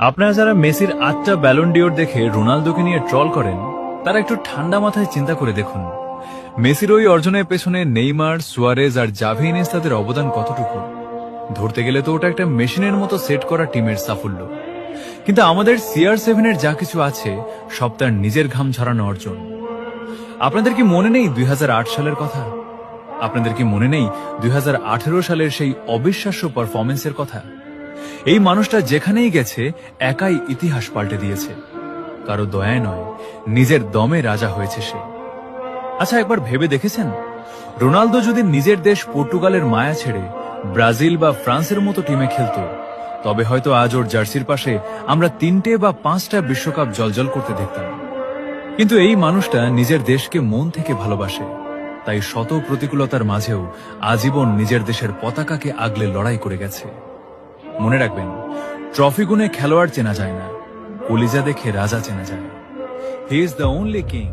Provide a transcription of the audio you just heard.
আপনারা যারা মেসির 8টা ব্যালন ডিওর দেখে রোনালদোকে নিয়ে ট্রল করেন, তারা একটু ঠান্ডা মাথায় চিন্তা করে দেখুন মেসির ওই অর্জনের পেছনে নেইমার, সুয়ারেজ আর জাভি ইনিয়েস্তাদের অবদান কতটুকু। ধরতে গেলে তো ওটা একটা মেশিনের মতো সেট করা টিমের সাফল্য। কিন্তু আমাদের CR7 এর যা কিছু আছে সব তার নিজের ঘাম ঝরানো অর্জন। আপনাদের কি মনে নেই 2008 সালের কথা? আপনাদের কি মনে নেই 2018 সালের সেই অবিশ্বাস্য পারফরমেন্সের কথা? এই মানুষটা যেখানেই গেছে একাই ইতিহাস পাল্টে দিয়েছে। কারো দয়ায় নয়, নিজের দমে রাজা হয়েছে সে। আচ্ছা, একবার ভেবে দেখেছেন, রোনালদো যদি নিজের দেশ পর্তুগালের মায়া ছেড়ে ব্রাজিল বা ফ্রান্সের মতো টিমে খেলতো, তবে হয়তো আজ ওর জার্সির পাশে আমরা 3টে বা 5টা বিশ্বকাপ জলজল করতে দেখতাম। কিন্তু এই মানুষটা নিজের দেশকে মন থেকে ভালোবাসে, তাই শত প্রতিকূলতার মাঝেও আজীবন নিজের দেশের পতাকাকে আগলে লড়াই করে গেছে। মনে রাখবেন, ট্রফি গুনে খেলোয়াড় চেনা যায় না, কলিজা দেখে রাজা চেনা যায়। He is the only king